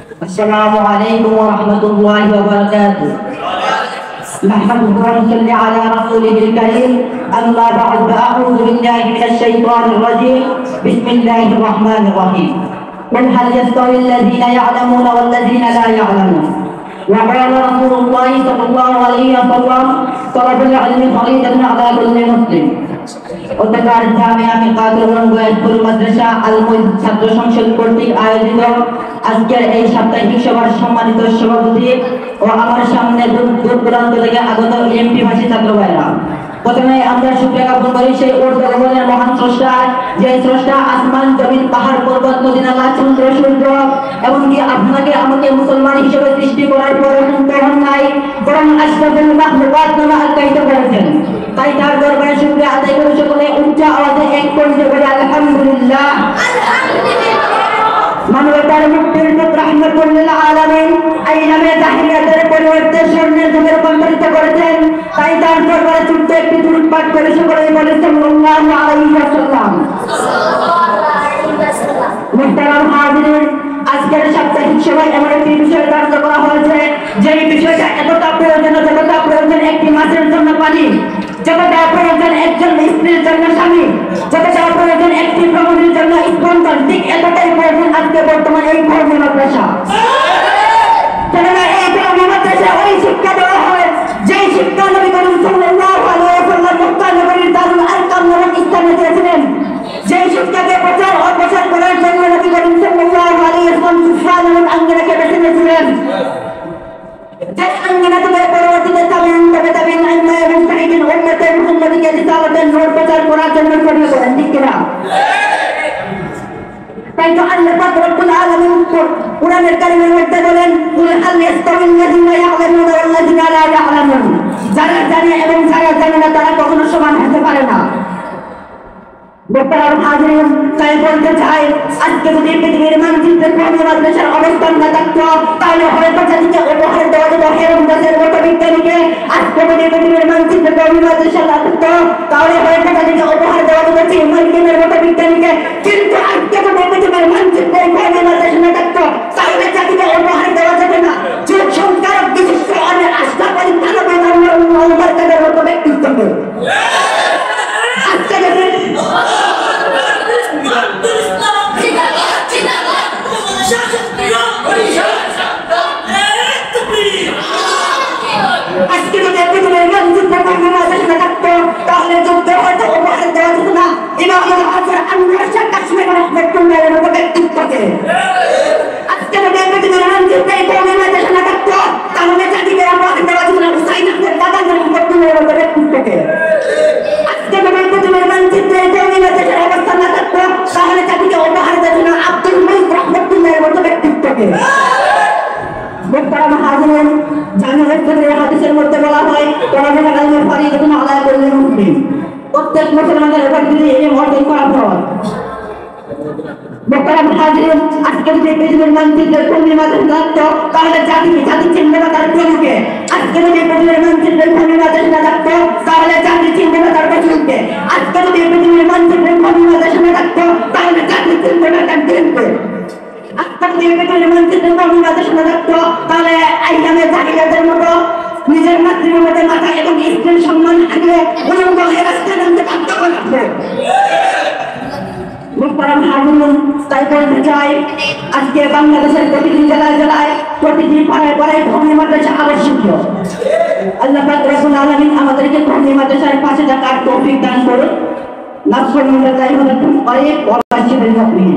السلام عليكم ورحمة الله وبركاته. نحمده ونصلي على رسوله الكريم. أما بعد فأعوذ بالله من الشيطان الرجيم. بسم الله الرحمن الرحيم. قل هل يستوي الذين يعلمون والذين لا يعلمون؟ وقال رسول الله صلى الله عليه وسلم طلب العلم فريضة على كل مسلم. অত্যকার জামিয়া মিকাতুল গোয়ালপুর মাদ্রাসা আল মুইজ ছাত্র সংসদ কর্তৃক আয়োজিত আজকের এই সাপ্তাহিক সভার সম্মানিত সভাপতি ও আমার সামনে দূর দূরান্ত থেকে আগত এমপি ভাষী ছাত্র ভাইরা, প্রথমে আমরা শুকরিয়া জ্ঞাপন করি সেই উর্ধ্বগগনের মহান স্রষ্টা, যে স্রষ্টা আসমান জমিন পাহাড় পর্বত নদী নালা চন্দ্র সূর্য এমনকি আপনাকে আমাকে মুসলমান হিসেবে সৃষ্টি করার পর তখন নাই বরং আশরাফুল মাখলুকাত নামে আখ্যায়িত করেছেন। তাই তার দরবারে শুকরিয়া আদায় করে সকলে উচ্চ আওয়াজে এক কণ্ঠে বলে আলহামদুলিল্লাহ। মানবতার মুক্তির জন্য রাহমাতুল লিল আলামিন এই নামে জাহিলিয়াতের পরিবর্তে স্বর্ণের যুগে রূপান্তরিত করেছেন। তাই তার দরবারে ছোট্ট একটি দুরূদ পাঠ করে সকলে বলে সাল্লাল্লাহু আলাইহি ওয়াসাল্লাম। মুহতারাম হাজিরিন, আজকের সাপ্তাহিক সভায় এমন একটি বিষয় ধার্য করা হয়েছে যে বিষয়টা এতটা প্রয়োজন, যতটা প্রয়োজন একটি মাছের জন্য পানি, যতটা প্রয়োজন একজন স্ত্রীর জন্য স্বামী, যতটা প্রয়োজন একটি ভ্রমণের জন্য স্পন্সর, ঠিক এতটাই প্রয়োজন আজকে বর্তমানে এই ধর্মীয় মাদ্রাসা। কেননা এই ধর্মীয় মাদ্রাসা ওই শিক্ষা দেওয়া হয় যেই শিক্ষা নবী করিম সাল্লাল্লাহু আলাইহি ওয়াসাল্লাম মক্কা নগরীর দারুল আরকাম নামক স্থানে দিয়েছিলেন। যেই শিক্ষাকে প্রচার ও প্রসার করার জন্য নবী করিম সাল্লাল্লাহু আলাইহি ওয়াসাল্লাম সুফা নামক আঙ্গিনাকে বেছে নিয়েছিলেন। যে আঙ্গিনা থেকে পরবর্তীতে তাবিঈন আইম্মা এবং মুজতাহিদিন উম্মতে মুহাম্মাদিকে রিসালাতের নূর প্রচার করার জন্য ছড়িয়ে পড়েন, ঠিক কিনা? তাই তো আল্লাহ পাক রব্বুল আলামিন কুরআনের কারীমের মধ্যে বলেন, কুল হাল ইয়াস্তাউল লাযিনা ইয়া'লামুনা ওয়াল লাযিনা লা ইয়া'লামুন, যারা জানে এবং যারা জানে না তারা কখনো সমান হতে পারে না। মুহতারাম হাজিরিন, তাই বলতে চাই আজকে যদি পৃথিবীর মানচিত্রে কওমি মাদ্রাসার অবস্থান না থাকতো তাহলে হয়তো জাতিকে উপহার দেওয়া যেত হেরমদাসের মতো বিজ্ঞানীকে। আজকে যদি পৃথিবীর মানচিত্রে কওমি মাদ্রাসা না থাকতো তাহলে হয়তো জাতিকে উপহার দেওয়া যেত চিহ্নের মতো বিজ্ঞানীকে। কিন্তু আজকে যদি পৃথিবীর মানচিত্রে কওমি মাদ্রাসা না থাকতো তাহলে জাতিকে উপহার দেওয়া যেত না যুগ সংস্কারক বিশিষ্ট অনেক আস্থা পরিচালক মার্কাদের মতো ব্যক্তিত্বকে। আজকে যদি তাহলে যুদ্ধ হয়তো উপহার দেওয়া যেত না ইমামুল হাসান আনওয়ার শাহ কাশ্মীর রাহমাতুল্লাহির মতো ব্যক্তিত্বকে। আজকে যদি পৃথিবীর মানচিত্রে কওমি মাদ্রাসা না থাকতো তাহলে জাতিকে উপহার দেওয়া যেত না হুসাইন আহমেদ দাদা রাহমাতুল্লাহির মতো ব্যক্তিত্বকে। আজকে যদি পৃথিবীর মানচিত্রে কওমি মাদ্রাসার অবস্থান না থাকতো তাহলে জাতিকে উপহার দেওয়া যেত না আব্দুল মুইজ রাহমাতুল্লাহির মতো ব্যক্তিত্বকে। মুহতারাম হাজিরিন, জামিউল হাদিসের মধ্যে বলা হয় তলাবুল ইলমি ফরিদাতুন আলা কুল্লি মুসলিম, প্রত্যেক মুসলমানের উপর যদি এই অর্জন করা হয়। মুহতারাম হাজিরিন, আজকে যদি পৃথিবীর মানচিত্রে কওমি মাদ্রাসা থাকতো তাহলে জাতি চিনবে না তার প্রভুকে। আজকে যদি পৃথিবীর মানচিত্রে কওমি মাদ্রাসা না থাকতো তাহলে জাতি চিনবে না তার প্রভুকে। আজকে যদি পৃথিবীর মানচিত্রে কওমি মাদ্রাসা না থাকতো তাহলে জাতি চিনবে না তার দিনকে। আজকে যদি পৃথিবীর মানচিত্রে কওমি মাদ্রাসা না থাকতো তাহলে আইয়ামে জাহিলিয়াতের মতো নিজের মাতৃভূমিতে মাথা এবং স্ত্রীর সম্মান হারিয়ে উলঙ্গ হয়ে রাস্তায় নামতে বাধ্য করা হবে। মুহতারাম হাজিরিন, তাই বলতে চাই আজকে বাংলাদেশের প্রতিটি জেলায় জেলায় প্রতিটি পাড়ায় পাড়ায় কওমি মাদ্রাসা আবশ্যকীয়। আল্লাহ পাক রব্বুল আলামিন আমাদেরকে কওমি মাদ্রাসার পাশে থাকার তৌফিক দান করুন। নাসরুল্লাহি ওয়া বারাকাতুহু।